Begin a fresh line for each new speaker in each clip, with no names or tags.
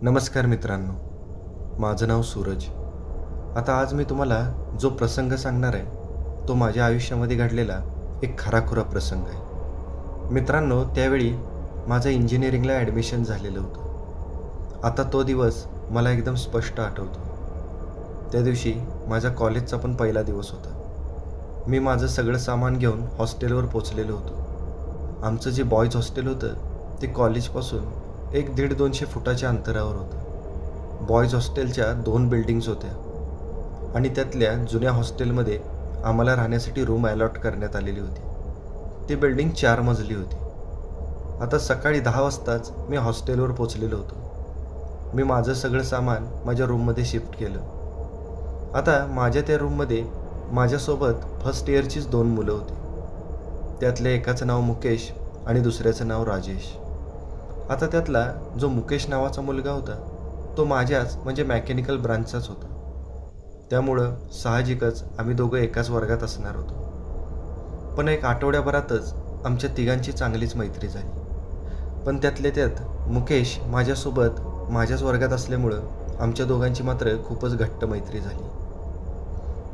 नमस्कार मित्रांनो, माझं नाव सूरज. आता आज मी तुम्हाला जो प्रसंग सांगणार आहे, तो माझ्या आयुष्यामध्ये घडलेला एक खराखुरा प्रसंग आहे. मित्रांनो, त्यावेळी माझं इंजिनिअरिंगला ॲडमिशन झालेलं होतं. आता तो दिवस मला एकदम स्पष्ट आठवतो. त्या दिवशी माझ्या कॉलेजचा पण पहिला दिवस होता. मी माझं सगळं सामान घेऊन हॉस्टेलवर पोचलेलो होतो. आमचं जे बॉयज हॉस्टेल होतं, ते कॉलेजपासून 100-150 फुटाच्या अंतरावर होतं. बॉयज हॉस्टेलच्या 2 बिल्डिंग्स होत्या आणि त्यातल्या जुन्या हॉस्टेलमध्ये आम्हाला राहण्यासाठी रूम अलॉट करण्यात आलेली होती. ती बिल्डिंग 4 मजली होती. आता सकाळी 10 वाजताच मी हॉस्टेलवर पोचलेलो होतो. मी माझं सगळं सामान माझ्या रूममध्ये शिफ्ट केलं. आता माझ्या त्या रूममध्ये माझ्यासोबत फर्स्ट इयरचीच 2 मुलं होती. त्यातल्या एकाचं नाव मुकेश आणि दुसऱ्याचं नाव राजेश. आता त्यातला जो मुकेश नावाचा मुलगा होता, तो माझ्याच म्हणजे मेकॅनिकल ब्रांचचाच होता. त्यामुळं साहजिकच आम्ही दोघं एकाच वर्गात असणार होतो. पण एक आठवड्याभरातच आमच्या तिघांची चांगलीच मैत्री झाली. पण त्यातल्या त्यात मुकेश माझ्यासोबत माझ्याच वर्गात असल्यामुळं आमच्या दोघांची मात्र खूपच घट्ट मैत्री झाली.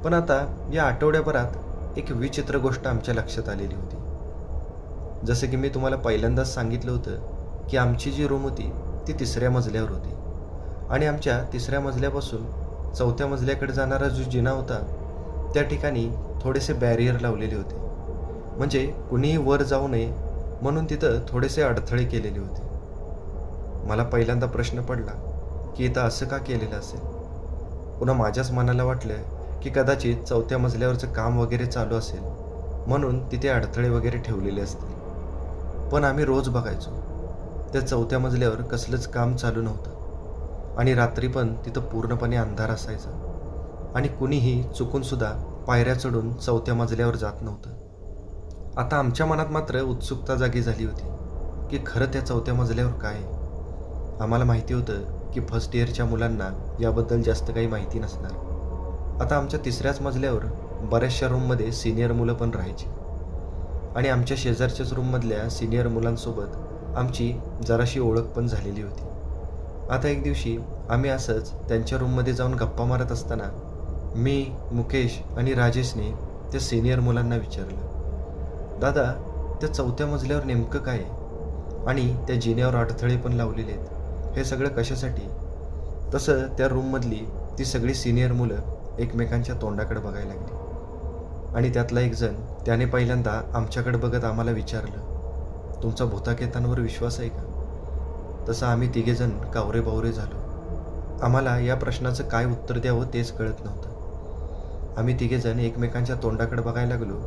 पण आता या आठवड्याभरात एक विचित्र गोष्ट आमच्या लक्षात आलेली होती. जसं की मी तुम्हाला पहिल्यांदाच सांगितलं होतं की आमची जी रूम होती ती 3ऱ्या मजल्यावर होती आणि आमच्या 3ऱ्या मजल्यापासून 4थ्या मजल्याकडे जाणारा जो जिना होता, त्या ठिकाणी थोडेसे बॅरियर लावलेले होते. म्हणजे कुणीही वर जाऊ नये म्हणून तिथं थोडेसे अडथळे केलेले होते. मला पहिल्यांदा प्रश्न पडला की इथं असं का केलेलं असेल. पुन्हा माझ्याच मनाला वाटलं की कदाचित 4थ्या मजल्यावरचं काम वगैरे चालू असेल म्हणून तिथे अडथळे वगैरे ठेवलेले असतील. पण आम्ही रोज बघायचो त्या 4थ्या मजल्यावर कसलंच काम चालू नव्हतं आणि रात्री पण तिथं पूर्णपणे अंधार असायचा आणि कुणीही चुकूनसुद्धा पायऱ्या चढून 4थ्या मजल्यावर जात नव्हतं. आता आमच्या मनात मात्र उत्सुकता जागी झाली होती की खरं त्या 4थ्या मजल्यावर काय आहे. आम्हाला माहिती होतं की फर्स्ट इयरच्या मुलांना याबद्दल जास्त काही माहिती नसणार. आता आमच्या 3ऱ्याच मजल्यावर बऱ्याचशा रूममध्ये सिनियर मुलं पण राहायची आणि आमच्या शेजारच्याच रूममधल्या सिनियर मुलांसोबत आमची जराशी ओळख पण झालेली होती. आता एक दिवशी आम्ही असंच त्यांच्या रूममध्ये जाऊन गप्पा मारत असताना मी, मुकेश आणि राजेशने त्या सिनियर मुलांना विचारलं, दादा, त्या 4थ्या मजल्यावर नेमकं काय आहे आणि त्या जिन्यावर अडथळे पण लावलेले आहेत, हे सगळं कशासाठी. तसं त्या रूममधली ती सगळी सिनियर मुलं एकमेकांच्या तोंडाकडे बघायला लागली आणि त्यातला एक जण त्याने पहिल्यांदा आमच्याकडे बघत आम्हाला विचारलं, तुमचा भूताकेतांवर विश्वास आहे का. तसं आम्ही तिघेजण कावरेबावरे झालो. आम्हाला या प्रश्नाचं काय उत्तर द्यावं तेच कळत नव्हतं. आम्ही तिघेजण एकमेकांच्या तोंडाकडे बघायला लागलो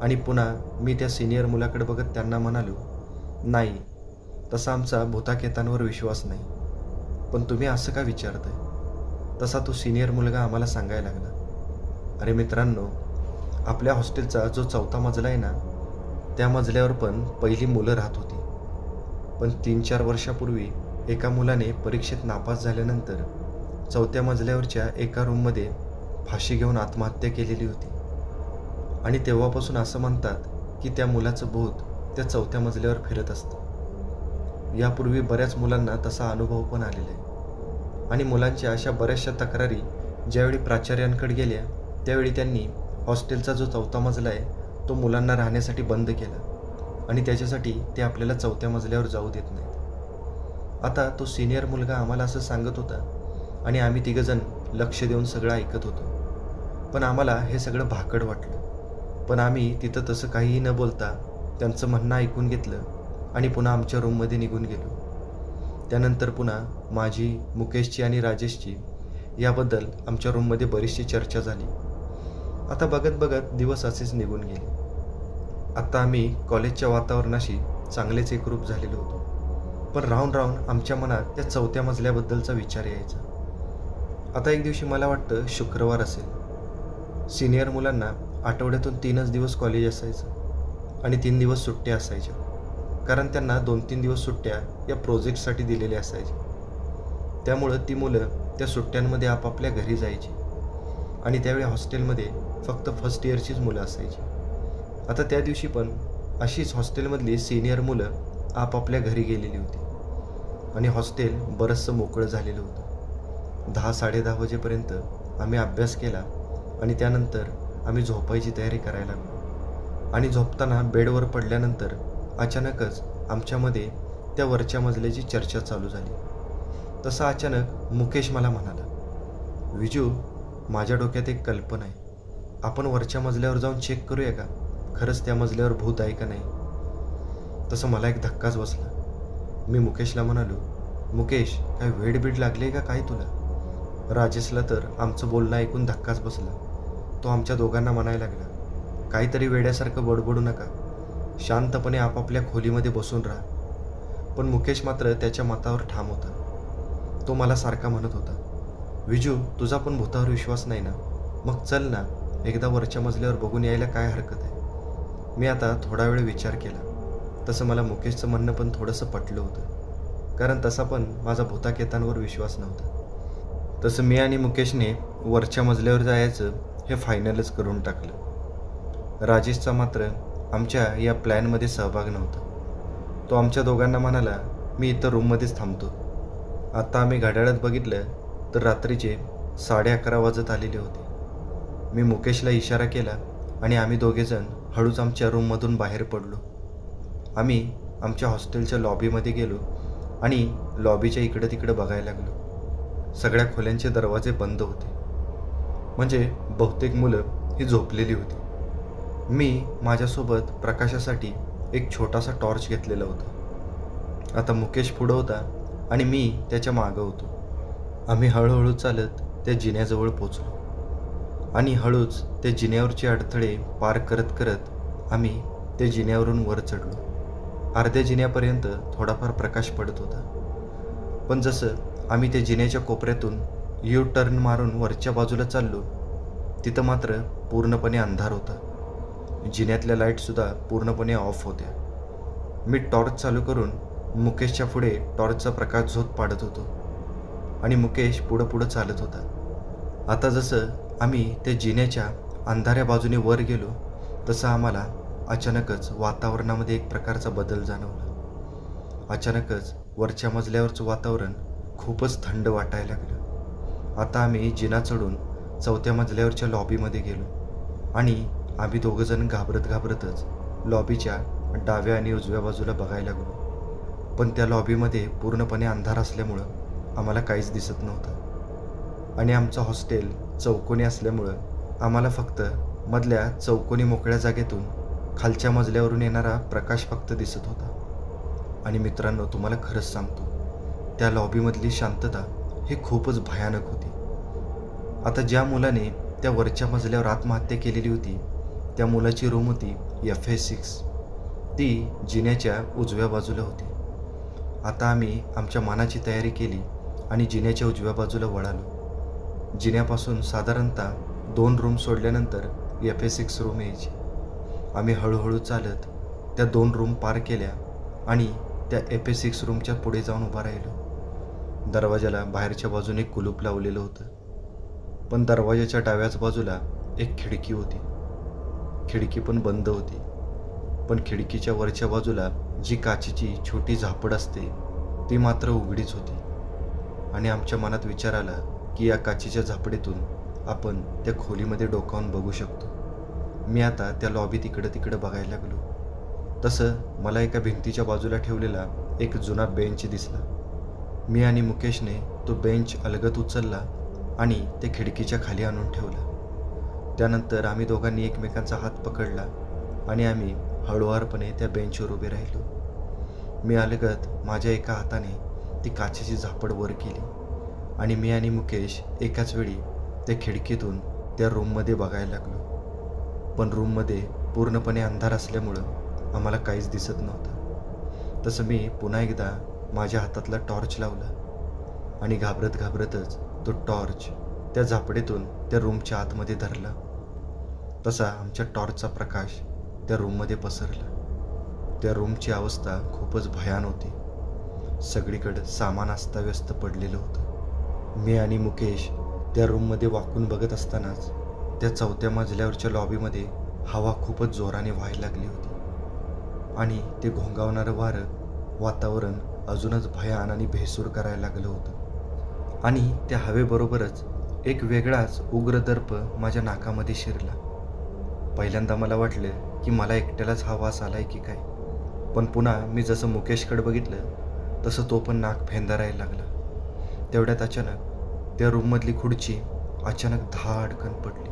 आणि पुन्हा मी त्या सिनियर मुलाकडे बघत त्यांना म्हणालो, नाही, तसा आमचा भूताकेतांवर विश्वास नाही, पण तुम्ही असं का विचारताय. तसा तो सिनियर मुलगा आम्हाला सांगायला लागला, अरे मित्रांनो, आपल्या हॉस्टेलचा जो 4था मजला आहे ना, त्या मजल्यावर पण पहिली मुलं राहत होती. पण 3-4 वर्षापूर्वी एका मुलाने परीक्षेत नापास झाल्यानंतर 4थ्या मजल्यावरच्या एका रूममध्ये फाशी घेऊन आत्महत्या केलेली होती आणि तेव्हापासून असं म्हणतात की त्या मुलाचं भूत त्या 4थ्या मजल्यावर फिरत असतं. यापूर्वी बऱ्याच मुलांना तसा अनुभव पण आलेला आहे आणि मुलांच्या अशा बऱ्याचशा तक्रारी ज्यावेळी प्राचार्यांकडे गेल्या त्यावेळी त्यांनी हॉस्टेलचा जो 4था मजला आहे तो मुलांना राहण्यासाठी बंद केला आणि त्याच्यासाठी ते आपल्याला 4थ्या मजल्यावर जाऊ देत नाहीत. आता तो सिनियर मुलगा आम्हाला असं सांगत होता आणि आम्ही तिघंजण लक्ष देऊन सगळं ऐकत होतो. पण आम्हाला हे सगळं भाकड वाटलं. पण आम्ही तिथं तसं काहीही न बोलता त्यांचं म्हणणं ऐकून घेतलं आणि पुन्हा आमच्या रूममध्ये निघून गेलो. त्यानंतर पुन्हा माझी, मुकेशची आणि राजेशची याबद्दल आमच्या रूममध्ये बरीचशी चर्चा झाली. आता बघत बघत दिवस असेच निघून गेले. आता आम्ही कॉलेजच्या वातावरणाशी चांगलेच एकरूप झालेलो होतो. पण राहून राहून आमच्या मनात त्या 4थ्या मजल्याबद्दलचा विचार यायचा. आता एक दिवशी मला वाटतं शुक्रवार असेल. सिनियर मुलांना आठवड्यातून 3च दिवस कॉलेज असायचं आणि 3 दिवस सुट्ट्या असायच्या, कारण त्यांना 2-3 दिवस सुट्ट्या या प्रोजेक्टसाठी दिलेल्या असायच्या. त्यामुळं ती मुलं त्या सुट्ट्यांमध्ये आपापल्या घरी जायची आणि त्यावेळी हॉस्टेलमध्ये फक्त फर्स्ट इयरचीच मुलं असायची. आता त्या दिवशी पण अशीच हॉस्टेलमधली सिनियर मुलं आपापल्या घरी गेलेली होती. आणि हॉस्टेल बरंचसं मोकळं झालेलं होतं. 10-10:30 वाजेपर्यंत आम्ही अभ्यास केला आणि त्यानंतर आम्ही झोपायची तयारी करायला लागलो. आणि झोपताना बेडवर पडल्यानंतर अचानकच आमच्यामध्ये त्या वरच्या मजल्याची चर्चा चालू झाली. तसा अचानक मुकेश मला म्हणाला, "विजू, माझ्या डोक्यात एक कल्पना आहे. आपण वरच्या मजल्यावर जाऊन चेक करूया का? खरंच त्या मजल्यावर भूत आहे का नाही?" तसं मला एक धक्काच बसला. मी मुकेशला म्हणालो, "मुकेश, काय वेडबीड लागले का काय तुला?" राजेशला तर आमचं बोलणं ऐकून धक्काच बसला. तो आमच्या दोघांना म्हणायला लागला, "काहीतरी वेड्यासारखं बडबडू नका. शांतपणे आपापल्या खोलीमध्ये बसून राहा." पण मुकेश मात्र त्याच्या मतावर ठाम होता. तो मला सारखा म्हणत होता, "विजू, तुझा पण भूतावर विश्वास नाही ना? मग चल ना, एकदा वरच्या मजल्यावर बघून यायला काय हरकत आहे?" मी आता थोडा वेळ विचार केला. तसं मला मुकेशचं म्हणणं पण थोडंसं पटलं होतं, कारण तसा पण माझा भूताकेतांवर विश्वास नव्हता. तसं मी आणि मुकेशने वरच्या मजल्यावर जायचं हे फायनलच करून टाकलं. राजेशचा मात्र आमच्या या प्लॅनमध्ये सहभाग नव्हता. तो आमच्या दोघांना म्हणाला, "मी इथं रूममध्येच थांबतो." आता आम्ही घड्याळात बघितलं तर रात्रीचे 11:30 वाजत आलेले होते. मी मुकेशला इशारा केला आणि आम्ही दोघेजण हळूच आमच्या रूममधून बाहेर पडलो. आम्ही आमच्या हॉस्टेलच्या लॉबीमध्ये गेलो आणि लॉबीच्या इकडं तिकडं बघायला लागलो. सगळ्या खोल्यांचे दरवाजे बंद होते, म्हणजे बहुतेक मुलं ही झोपलेली होती. मी माझ्यासोबत प्रकाशासाठी एक छोटासा टॉर्च घेतलेला होता. आता मुकेश पुढं होता आणि मी त्याच्या मागं होतो. आम्ही हळूहळू चालत त्या जिन्याजवळ पोचलो आणि हळूच त्या जिन्यावरचे अडथळे पार करत करत आम्ही त्या जिन्यावरून वर चढलो. अर्ध्या जिन्यापर्यंत थोडाफार प्रकाश पडत होता, पण जसं आम्ही त्या जिन्याच्या कोपऱ्यातून यू टर्न मारून वरच्या बाजूला चाललो, तिथं मात्र पूर्णपणे अंधार होता. जिन्यातल्या लाईटसुद्धा पूर्णपणे ऑफ होत्या. मी टॉर्च चालू करून मुकेशच्या पुढे टॉर्चचा प्रकाश झोत पाडत होतो आणि मुकेश पुढं पुढं चालत होता. आता जसं आम्ही त्या जिन्याच्या अंधाऱ्या बाजूने वर गेलो तसं आम्हाला अचानकच वातावरणामध्ये एक प्रकारचा बदल जाणवला. अचानकच वरच्या मजल्यावरचं वातावरण खूपच थंड वाटायला लागलं. आता आम्ही जिना चढून 4थ्या मजल्यावरच्या लॉबीमध्ये गेलो आणि आम्ही दोघंजण घाबरतच लॉबीच्या डाव्या आणि उजव्या बाजूला बघायला लागलो. पण त्या लॉबीमध्ये पूर्णपणे अंधार असल्यामुळं आम्हाला काहीच दिसत नव्हतं आणि आमचं हॉस्टेल चौकोनी असल्यामुळं आम्हाला फक्त मधल्या चौकोनी मोकळ्या जागेतून खालच्या मजल्यावरून येणारा प्रकाश फक्त दिसत होता. आणि मित्रांनो, तुम्हाला खरंच सांगतो, त्या लॉबीमधली शांतता ही खूपच भयानक होती. आता ज्या मुलाने त्या वरच्या मजल्यावर आत्महत्या केलेली होती त्या मुलाची रूम होती FA6. ती जिन्याच्या उजव्या बाजूला होती. आता आम्ही आमच्या मनाची तयारी केली आणि जिन्याच्या उजव्या बाजूला वळालो. जिन्यापासून साधारणतः 2 रूम सोडल्यानंतर FA6 रूम यायची. आम्ही हळूहळू चालत त्या 2 रूम पार केल्या आणि त्या FA6 रूमच्या पुढे जाऊन उभा राहिलो. दरवाजाला बाहेरच्या बाजूने कुलूप लावलेलं होतं, पण दरवाजाच्या डाव्याच बाजूला एक खिडकी होती. खिडकी पण बंद होती, पण खिडकीच्या वरच्या बाजूला जी काचेची छोटी झापड असते ती मात्र उघडीच होती. आणि आमच्या मनात विचार आला की या काचेच्या झापडीतून आपण त्या खोलीमध्ये डोकावून बघू शकतो. मी आता त्या लॉबीत इकडं तिकडं बघायला लागलो. तसं मला एका भिंतीच्या बाजूला ठेवलेला एक जुना बेंच दिसला. मी आणि मुकेशने तो बेंच अलगद उचलला आणि ते खिडकीच्या खाली आणून ठेवला. त्यानंतर आम्ही दोघांनी एकमेकांचा हात पकडला आणि आम्ही हळुवारपणे त्या बेंचवर उभे राहिलो. मी अलगद माझ्या एका हाताने ती काचेची झापड वर केली आणि मी आणि मुकेश एकाच वेळी त्या खिडकीतून त्या रूममध्ये बघायला लागलो. पण रूममध्ये पूर्णपणे अंधार असल्यामुळं आम्हाला काहीच दिसत नव्हतं. तसं मी पुन्हा एकदा माझ्या हातातला टॉर्च लावला आणि घाबरतच तो टॉर्च त्या झापडीतून त्या रूमच्या आतमध्ये धरला. तसा आमच्या टॉर्चचा प्रकाश त्या रूममध्ये पसरला. त्या रूमची अवस्था खूपच भयान होती. सगळीकडे सामान अस्ताव्यस्त पडलेलं होतं. मी आणि मुकेश त्या रूममध्ये वाकून बघत असतानाच त्या 4थ्या मजल्यावरच्या लॉबीमध्ये हवा खूपच जोराने व्हायला लागली होती आणि ते घोंगावणारं वारं वातावरण अजूनच भयान आणि भेसूर करायला लागलं होतं. आणि त्या हवेबरोबरच एक वेगळाच उग्र दर्प माझ्या नाकामध्ये शिरला. पहिल्यांदा मला वाटलं की मला एकट्यालाच हा वास आलाय की काय, पण पुन्हा मी जसं मुकेशकडे बघितलं तसं तो पण नाक फेंदारायला लागला. तेवढ्यात अचानक त्या रूममधली खुर्ची अचानक धाडकन पडली.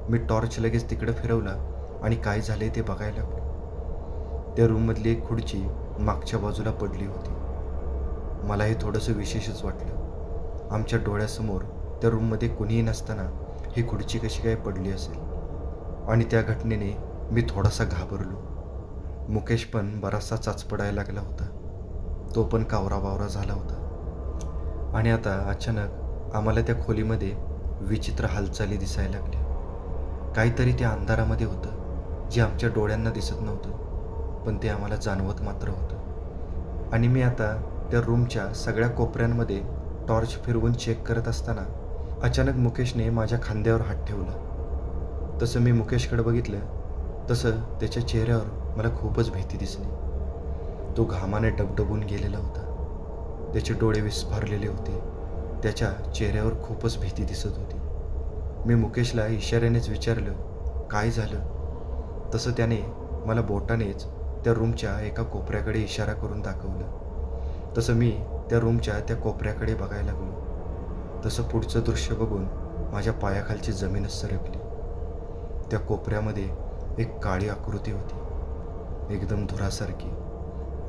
मी टॉर्च लगेच तिकडं फिरवला आणि काय झाले ते बघायला लागलो. त्या रूममधली एक खुर्ची मागच्या बाजूला पडली होती. मला हे थोडंसं विशेषच वाटलं. आमच्या डोळ्यासमोर त्या रूममध्ये कुणीही नसताना ही खुर्ची कशी काय पडली असेल. आणि त्या घटनेने मी थोडासा घाबरलो. मुकेश पण बराचसा चाचपडायला लागला होता. तो पण कावराबावरा झाला होता. आणि आता अचानक आम्हाला त्या खोलीमध्ये विचित्र हालचाली दिसायला लागल्या. काहीतरी त्या अंधारामध्ये होतं जे आमच्या डोळ्यांना दिसत नव्हतं, पण ते आम्हाला जाणवत मात्र होतं. आणि मी आता त्या रूमच्या सगळ्या कोपऱ्यांमध्ये टॉर्च फिरवून चेक करत असताना अचानक मुकेशने माझ्या खांद्यावर हात ठेवला. तसं मी मुकेशकडे बघितलं तसं त्याच्या चेहऱ्यावर मला खूपच भीती दिसली. तो घामाने डबडबून गेलेला होता. त्याचे डोळे विस्फारलेले होते. त्याच्या चेहऱ्यावर खूपच भीती दिसत होती. मी मुकेशला इशाऱ्यानेच विचारलं, काय झालं? तसं त्याने मला बोटानेच त्या रूमच्या एका कोपऱ्याकडे इशारा करून दाखवलं. तसं मी त्या रूमच्या त्या कोपऱ्याकडे बघायला लागलो. तसं पुढचं दृश्य बघून माझ्या पायाखालची जमीनच सरकली. त्या कोपऱ्यामध्ये एक काळी आकृती होती, एकदम धुरासारखी.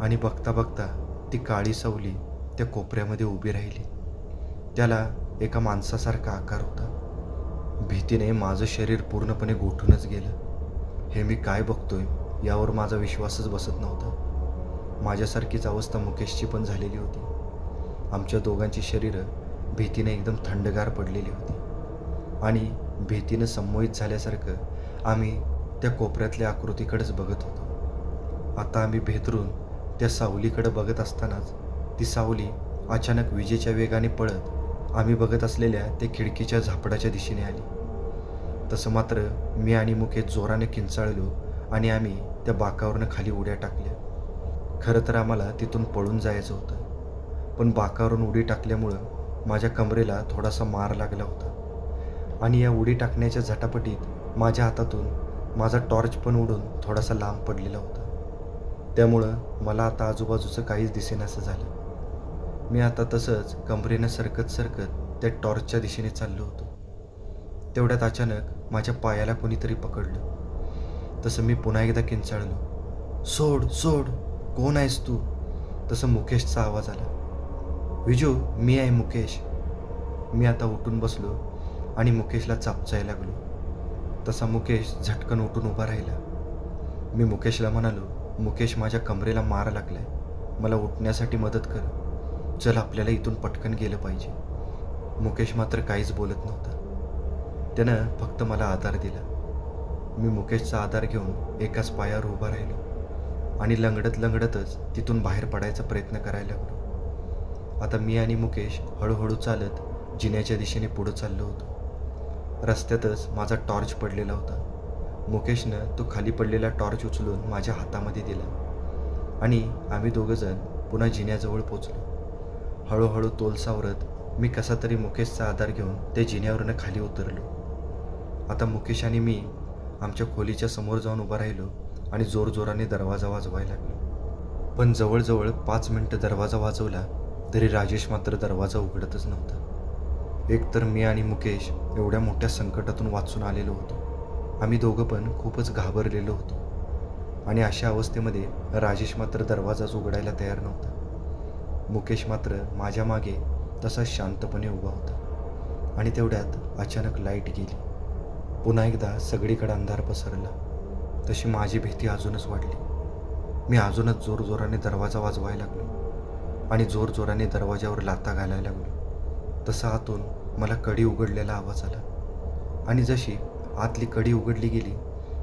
आणि बघता बघता ती काळी सावली त्या कोपऱ्यामध्ये उभी राहिली. त्याला एका माणसासारखा आकार होता. भीतीने माझं शरीर पूर्णपणे गोठूनच गेलं. हे मी काय बघतोय यावर माझा विश्वासच बसत नव्हता. माझ्यासारखीच अवस्था मुकेशची पण झालेली होती. आमच्या दोघांची शरीरं भीतीने एकदम थंडगार पडलेली होती. आणि भीतीनं संमोहित झाल्यासारखं आम्ही त्या कोपऱ्यातल्या आकृतीकडेच बघत होतो. आता आम्ही भेदरून त्या सावलीकडे बघत असतानाच ती सावली अचानक विजेच्या वेगाने पळत आम्ही बघत असलेल्या त्या खिडकीच्या झापडाच्या दिशेने आली. तसं मात्र मी आणि मुकेश जोराने किंचाळलो आणि आम्ही त्या बाकावरनं खाली उड्या टाकल्या. खरं तर आम्हाला तिथून पळून जायचं होतं, पण बाकावरून उडी टाकल्यामुळं माझ्या कमरेला थोडासा मार लागला होता. आणि या उडी टाकण्याच्या झटापटीत माझ्या हातातून माझा टॉर्च पण उडून थोडासा लांब पडलेला होता. त्यामुळं मला आता आजूबाजूचं काहीच दिसेनासं झालं. मी आता तसंच कमरेनं सरकत सरकत त्या टॉर्चच्या दिशेने चाललो होतो. तेवढ्यात अचानक माझ्या पायाला कोणीतरी पकडलं. तसं मी पुन्हा एकदा किंचाळलो, सोड सोड, कोण आहेस तू? तसं मुकेशचा आवाज आला, विजू मी आहे मुकेश. मी आता उठून बसलो आणि मुकेशला चापचायला लागलो. तसा मुकेश झटकन उठून उभा राहिला. मी मुकेशला म्हणालो, मुकेश माझ्या कमरेला मार लागलाय, मला उठण्यासाठी मदत कर, चल आपल्याला इथून पटकन गेलं पाहिजे. मुकेश मात्र काहीच बोलत नव्हता. त्यानं फक्त मला आधार दिला. मी मुकेशचा आधार घेऊन एकाच पायावर उभा राहिलो आणि लंगडत लंगडतच तिथून बाहेर पडायचा प्रयत्न करायला लागलो. आता मी आणि मुकेश हळूहळू चालत जिन्याच्या दिशेने पुढं चाललो होतो. रस्त्यातच माझा टॉर्च पडलेला होता. मुकेशनं तो खाली पडलेला टॉर्च उचलून माझ्या हातामध्ये दिला आणि आम्ही दोघंजण पुन्हा जिन्याजवळ पोचलो. हळूहळू तोल सावरत मी कसा तरी मुकेशचा आधार घेऊन त्या जिन्यावरनं खाली उतरलो. आता मुकेश आणि मी आमच्या खोलीच्या समोर जाऊन उभा राहिलो आणि जोरजोराने दरवाजा वाजवायला लागलो. पण जवळजवळ 5 मिनटं दरवाजा वाजवला तरी राजेश मात्र दरवाजा उघडतच नव्हता. एकतर मी आणि मुकेश एवढ्या मोठ्या संकटातून वाचून आलेलो होतो. आम्ही दोघं पण खूपच घाबरलेलो होतो आणि अशा अवस्थेमध्ये राजेश मात्र दरवाजाच उघडायला तयार नव्हता. मुकेश मात्र माझ्या मागे तसा शांतपणे उभा होता. आणि तेवढ्यात अचानक लाईट गेली. पुन्हा एकदा सगळीकडे अंधार पसरला. तशी माझी भीती अजूनच वाढली. मी अजूनच जोरजोराने दरवाजा वाजवायला लागलो आणि जोरजोराने दरवाजावर लाथा घालायला लागलो. तसा आतून मला कडी उघडलेला आवाज आला आणि जशी आतली कडी उघडली गेली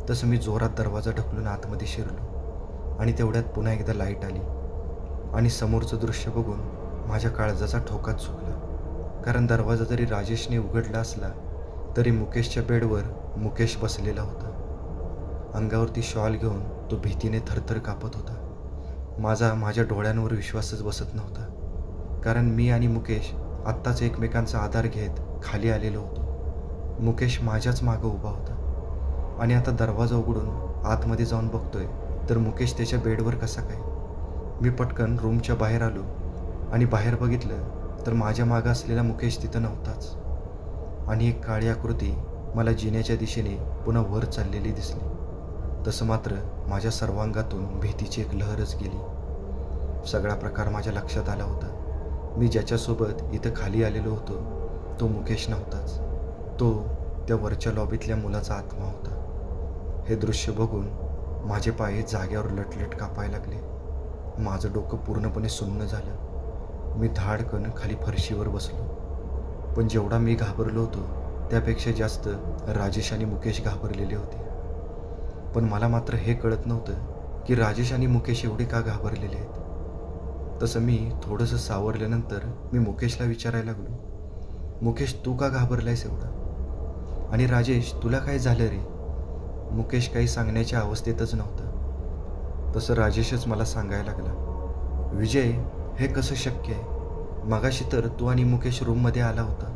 तसं मी जोरात दरवाजा ढकलून आतमध्ये शिरलो. आणि तेवढ्यात पुन्हा एकदा लाईट आली आणि समोरचं दृश्य बघून माझ्या काळजाचा ठोकाच चुकला. कारण दरवाजा जरी राजेशने उघडला असला तरी मुकेशच्या बेडवर मुकेश बसलेला होता. अंगावरती शॉल घेऊन तो भीतीने थरथर कापत होता. माझ्या डोळ्यांवर विश्वासच बसत नव्हता. कारण मी आणि मुकेश आत्ताच एकमेकांचा आधार घेत खाली आलेलो होतो. मुकेश माझ्याच मागं उभा होता आणि आता दरवाजा उघडून आतमध्ये जाऊन बघतोय तर मुकेश त्याच्या बेडवर कसा काय. मी पटकन रूमच्या बाहेर आलो आणि बाहेर बघितलं तर माझ्या मागं असलेला मुकेश तिथं नव्हताच आणि एक काळी आकृती मला जिन्याच्या दिशेने पुन्हा वर चाललेली दिसली. तसं मात्र माझ्या सर्वांगातून भीतीची एक लहरच गेली. सगळा प्रकार माझ्या लक्षात आला होता. मी ज्याच्यासोबत इथं खाली आलेलो होतो तो मुकेश नव्हताच, तो त्या वरच्या लॉबीतल्या मुलाचा आत्मा होता. हे दृश्य बघून माझे पाय जाग्यावर लटलट कापायला लागले. माझं डोकं पूर्णपणे सुन्न झालं. मी धाडकन खाली फरशीवर बसलो. पण जेवढा मी घाबरलो होतो त्यापेक्षा जास्त राजेश आणि मुकेश घाबरलेले होते. पण मला मात्र हे कळत नव्हतं की राजेश आणि मुकेश एवढे का घाबरलेले आहेत. तसं मी थोडंसं सावरल्यानंतर मी मुकेशला विचारायला लागलो, मुकेश तू का घाबरलायस एवढा? आणि राजेश तुला काय झालं रे? मुकेश काही सांगण्याच्या अवस्थेतच नव्हता. तसं राजेशच मला सांगायला लागला, विजय हे कसं शक्य आहे? मगाशी तर तू आणि मुकेश रूममध्ये आला होता.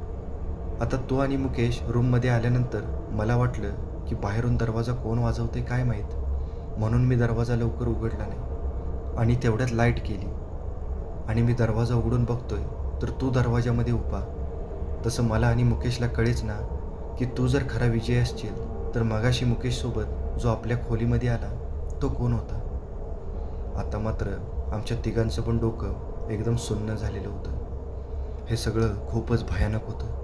आता तू आणि मुकेश रूममध्ये आल्यानंतर मला वाटलं की बाहेरून दरवाजा कोण वाजवते काय माहीत, म्हणून मी दरवाजा लवकर उघडला नाही आणि तेवढ्यात लाईट केली आणि मी दरवाजा उघडून बघतोय तर तू दरवाजामध्ये उभा. तसं मला आणि मुकेशला कळेच ना की तू जर खरा विजय असशील तर मगाशी मुकेशसोबत जो आपल्या खोलीमध्ये आला तो कोण होता. आता मात्र आमच्या तिघांचं पण डोकं एकदम सुन्न झालेलं होतं. हे सगळं खूपच भयानक होतं.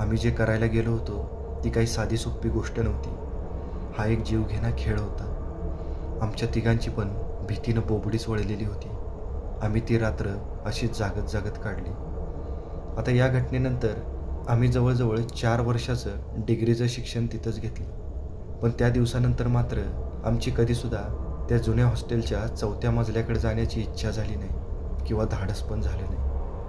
आम्ही जे करायला गेलो होतो ती काही साधी सोपी गोष्ट नव्हती. हा एक जीवघेणा खेळ होता. आमच्या तिघांची पण भीतीनं बोबडीच वळलेली होती. आम्ही ती रात्र अशीच जागत जागत काढली. आता या घटनेनंतर आम्ही जवळजवळ 4 वर्षाचं डिग्रीचं शिक्षण तिथंच घेतलं. पण त्या दिवसानंतर मात्र आमची कधीसुद्धा त्या जुन्या हॉस्टेलच्या 4थ्या मजल्याकडे जाण्याची इच्छा झाली नाही किंवा धाडस पण झालं नाही.